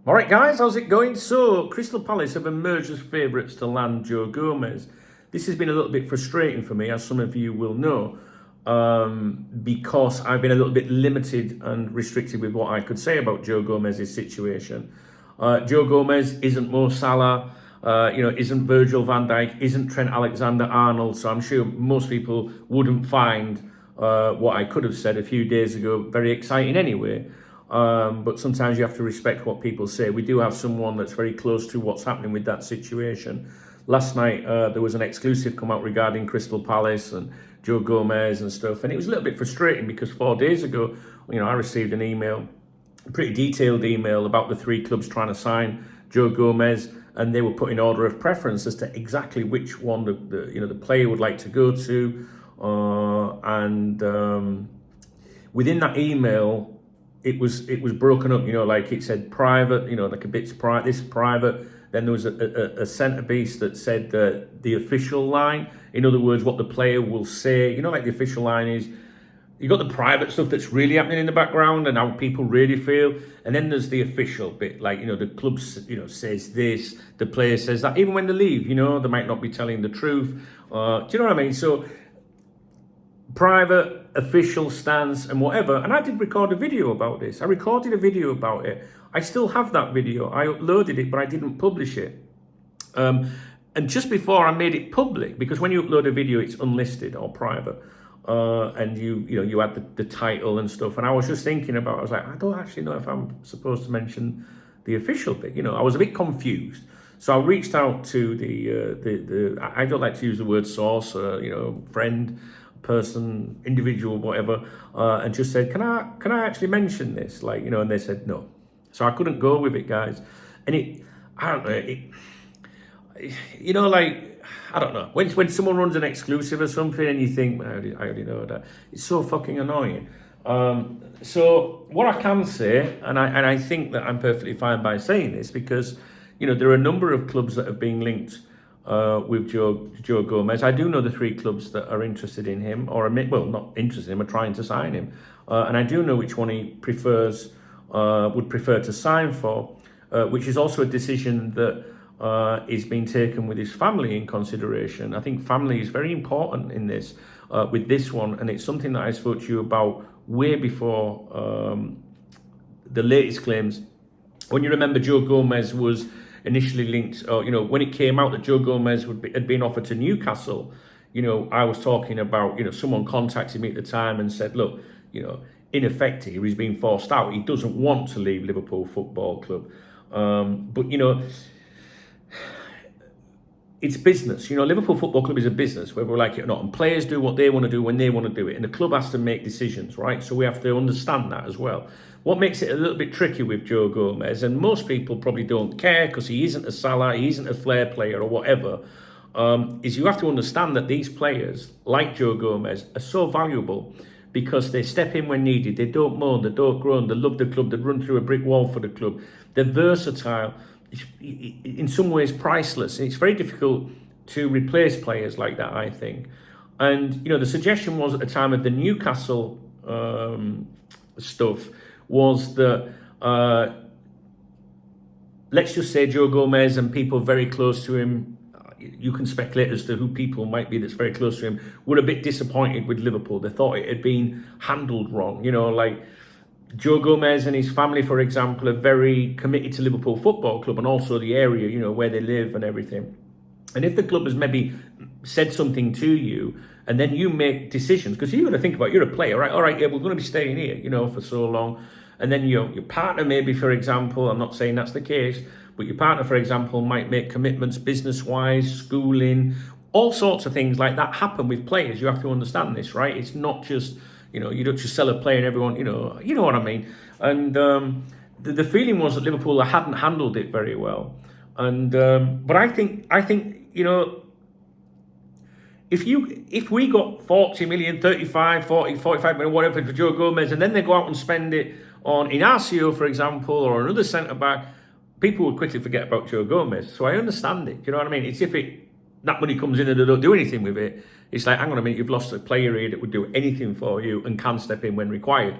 All right, guys, how's it going? So, Crystal Palace have emerged as favourites to land Joe Gomez. This has been a little bit frustrating for me, as some of you will know, because I've been a little bit limited and restricted with what I could say about Joe Gomez's situation. Joe Gomez isn't Mo Salah, isn't Virgil van Dijk, isn't Trent Alexander-Arnold, so I'm sure most people wouldn't find what I could have said a few days ago very exciting anyway. But sometimes you have to respect what people say. We do have someone that's very close to what's happening with that situation. Last night, there was an exclusive come out regarding Crystal Palace and Joe Gomez and stuff. And it was a little bit frustrating because 4 days ago, I received an email, a pretty detailed email about the three clubs trying to sign Joe Gomez. And they were put in order of preference as to exactly which one the player would like to go to. Within that email, it was broken up, like it said private, like a bit's private, this private. Then there was a centerpiece that said the official line. In other words, what the player will say. Like the official line is, you got the private stuff that's really happening in the background and how people really feel. And then there's the official bit, like, the club, says this, the player says that. Even when they leave, they might not be telling the truth. Do you know what I mean? So, private, official stance and whatever. And I did record a video about this. I recorded a video about it. I still have that video. I uploaded it, but I didn't publish it. And just before I made it public, because when you upload a video, it's unlisted or private. And you add the title and stuff. And I was just thinking about, I was like, I don't actually know if I'm supposed to mention the official bit. I was a bit confused. So I reached out to the I don't like to use the word source, friend, person, individual, whatever, and just said, can I actually mention this? And they said no. So I couldn't go with it, guys. And I don't know. When someone runs an exclusive or something and you think, I already know that, it's so fucking annoying. So what I can say, and I think that I'm perfectly fine by saying this, because there are a number of clubs that have been linked with Joe Gomez. I do know the three clubs that are interested in him, not interested in him, are trying to sign him. And I do know which one he would prefer to sign for, which is also a decision that is being taken with his family in consideration. I think family is very important in this, with this one, and it's something that I spoke to you about way before the latest claims. When you remember, Joe Gomez was initially linked, when it came out that Joe Gomez had been offered to Newcastle, I was talking about, someone contacted me at the time and said, look, in effect here, he's being forced out. He doesn't want to leave Liverpool Football Club. But it's business. Liverpool Football Club is a business, whether we like it or not. And players do what they want to do when they want to do it. And the club has to make decisions, right? So we have to understand that as well. What makes it a little bit tricky with Joe Gomez, and most people probably don't care because he isn't a Salah, he isn't a flair player or whatever, is you have to understand that these players, like Joe Gomez, are so valuable because they step in when needed, they don't moan, they don't groan, they love the club, they run through a brick wall for the club, they're versatile, in some ways priceless. And it's very difficult to replace players like that, I think. And, the suggestion was at the time of the Newcastle stuff, was that let's just say Joe Gomez and people very close to him, you can speculate as to who people might be that's very close to him, were a bit disappointed with Liverpool. They thought it had been handled wrong. Like Joe Gomez and his family, for example, are very committed to Liverpool Football Club and also the area, where they live and everything. And if the club has maybe said something to you and then you make decisions, because you've got to think about, you're a player, right? All right, yeah, we're going to be staying here, for so long. And then your partner, maybe, for example, I'm not saying that's the case, but your partner, for example, might make commitments business-wise, schooling, all sorts of things like that happen with players. You have to understand this, right? It's not just, you don't just sell a player and everyone, you know what I mean. And the feeling was that Liverpool hadn't handled it very well. And but I think if we got 40 million, 35, 40, 45 million, whatever for Joe Gomez, and then they go out and spend it on Inacio, for example, or another centre-back, people would quickly forget about Joe Gomez. So I understand it, you know what I mean? It's if that money comes in and they don't do anything with it, it's like, hang on a minute, you've lost a player here that would do anything for you and can step in when required.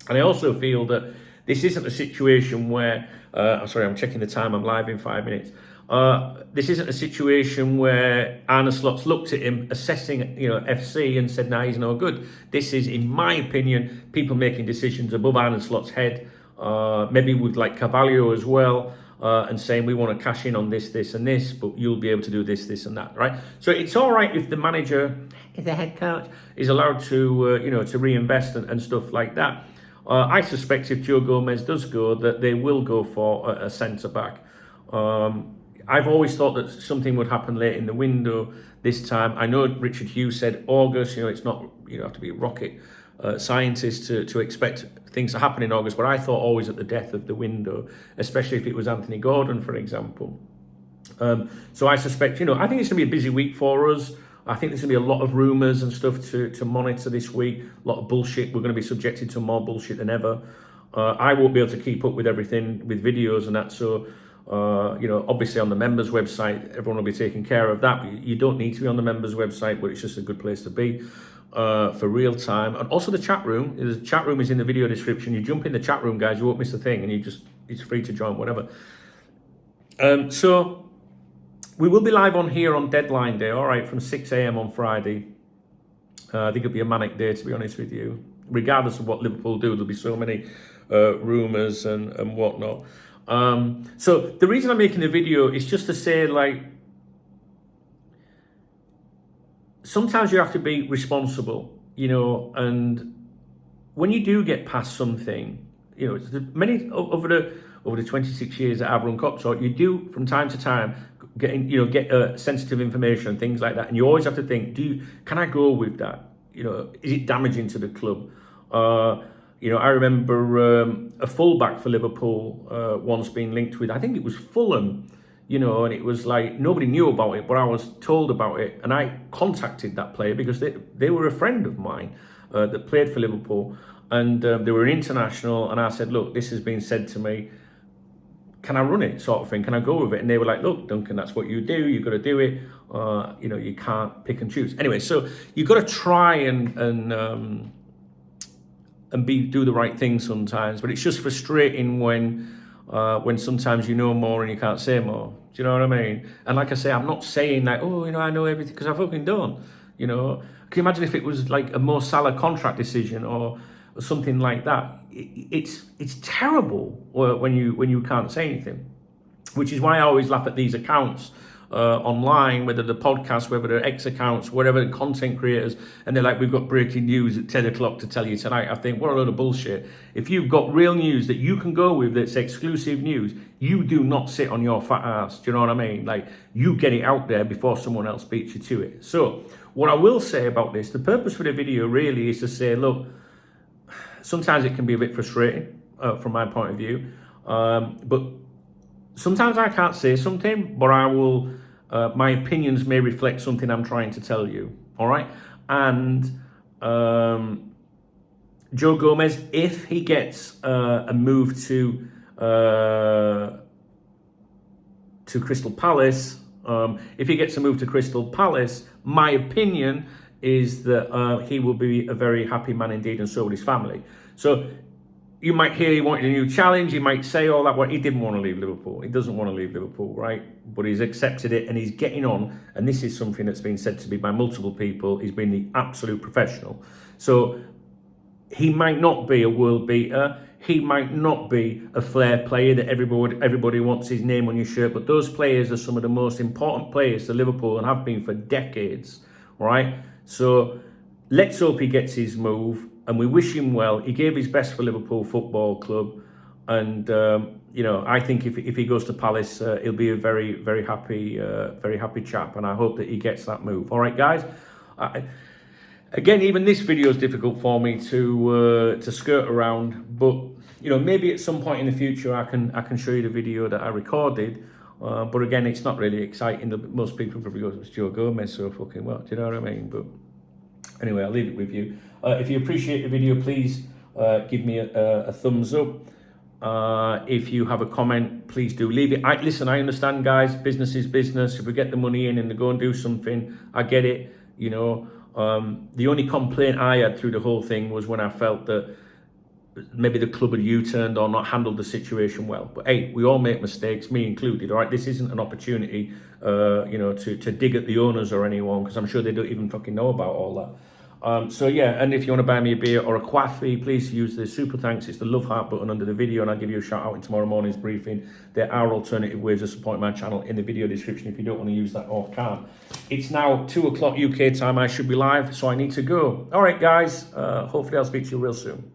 And I also feel that This isn't a situation where, sorry, I'm checking the time, I'm live in 5 minutes. This isn't a situation where Arne Slot's looked at him assessing, FC and said, nah, he's no good. This is, in my opinion, people making decisions above Arne Slot's head, maybe with like Carvalho as well, and saying we want to cash in on this, this, and this, but you'll be able to do this, this, and that, right? So it's all right if the manager, if the head coach, is allowed to, to reinvest and stuff like that. I suspect if Joe Gomez does go, that they will go for a centre back. I've always thought that something would happen late in the window this time. I know Richard Hughes said August. It's not, you have to be a rocket scientist to expect things to happen in August, but I thought always at the death of the window, especially if it was Anthony Gordon, for example. So I suspect, I think it's going to be a busy week for us. I think there's going to be a lot of rumours and stuff to monitor this week, a lot of bullshit. We're going to be subjected to more bullshit than ever. I won't be able to keep up with everything, with videos and that, so obviously on the members website, everyone will be taking care of that. You don't need to be on the members website, but it's just a good place to be for real time. And also the chat room. The chat room is in the video description. You jump in the chat room, guys, you won't miss a thing, and it's free to join, whatever. So we will be live on here on deadline day, all right, from 6 a.m. on Friday. I think it'll be a manic day, to be honest with you. Regardless of what Liverpool do, there'll be so many rumours and whatnot. So the reason I'm making the video is just to say, like, sometimes you have to be responsible, and when you do get past something, many over the 26 years that I've run KopTalk, you do from time to time get sensitive information and things like that, and you always have to think, can I go with that? Is it damaging to the club? I remember a fullback for Liverpool once being linked with, I think it was Fulham, and it was like nobody knew about it, but I was told about it, and I contacted that player because they were a friend of mine that played for Liverpool, and they were an international, and I said, look, this has been said to me, can I run it, sort of thing, can I go with it? And they were like, look, Duncan, that's what you do, you've got to do it, you can't pick and choose. Anyway, so you've got to try and do the right thing sometimes, but it's just frustrating when sometimes you know more and you can't say more. Do you know what I mean? And like I say, I'm not saying like, I know everything, because I fucking don't. Can you imagine if it was like a Mo Salah contract decision or something like that? It's terrible when you can't say anything, which is why I always laugh at these accounts online, whether the podcasts, whether they're X accounts, whatever, the content creators, and they're like, we've got breaking news at 10 o'clock to tell you tonight. I think, what a load of bullshit. If you've got real news that you can go with, that's exclusive news, you do not sit on your fat ass. Do you know what I mean? Like, you get it out there before someone else beats you to it. So what I will say about this, the purpose for the video really is to say, look, sometimes it can be a bit frustrating from my point of view, but sometimes I can't say something, but I will, my opinions may reflect something I'm trying to tell you, all right? And Joe Gomez, if he gets a move to Crystal Palace, my opinion is that he will be a very happy man indeed, and so will his family. So you might hear he wanted a new challenge, he might say all that, well, he didn't want to leave Liverpool. He doesn't want to leave Liverpool, right? But he's accepted it and he's getting on. And this is something that's been said to me by multiple people. He's been the absolute professional. So he might not be a world beater. He might not be a flair player that everybody wants his name on your shirt. But those players are some of the most important players to Liverpool and have been for decades, right? So let's hope he gets his move. And we wish him well. He gave his best for Liverpool Football Club, and I think if he goes to Palace, he'll be a very, very happy chap. And I hope that he gets that move. All right, guys. Again, even this video is difficult for me to skirt around, but maybe at some point in the future I can show you the video that I recorded. But again, it's not really exciting. Most people probably go, it's Joe Gomez, so fucking what? Do you know what I mean? But anyway, I'll leave it with you. If you appreciate the video, please give me a thumbs up. If you have a comment, please do leave it. Listen, I understand, guys. Business is business. If we get the money in and they go and do something, I get it. The only complaint I had through the whole thing was when I felt that maybe the club had U-turned or not handled the situation well. But hey, we all make mistakes, me included. All right, this isn't an opportunity, to dig at the owners or anyone, because I'm sure they don't even fucking know about all that. So yeah, and if you want to buy me a beer or a coffee, please use the super thanks. It's the love heart button under the video, and I'll give you a shout out in tomorrow morning's briefing. There are alternative ways of supporting my channel in the video description if you don't want to use that or can't. It's now 2 o'clock UK time. I should be live, so I need to go. All right, guys. Hopefully I'll speak to you real soon.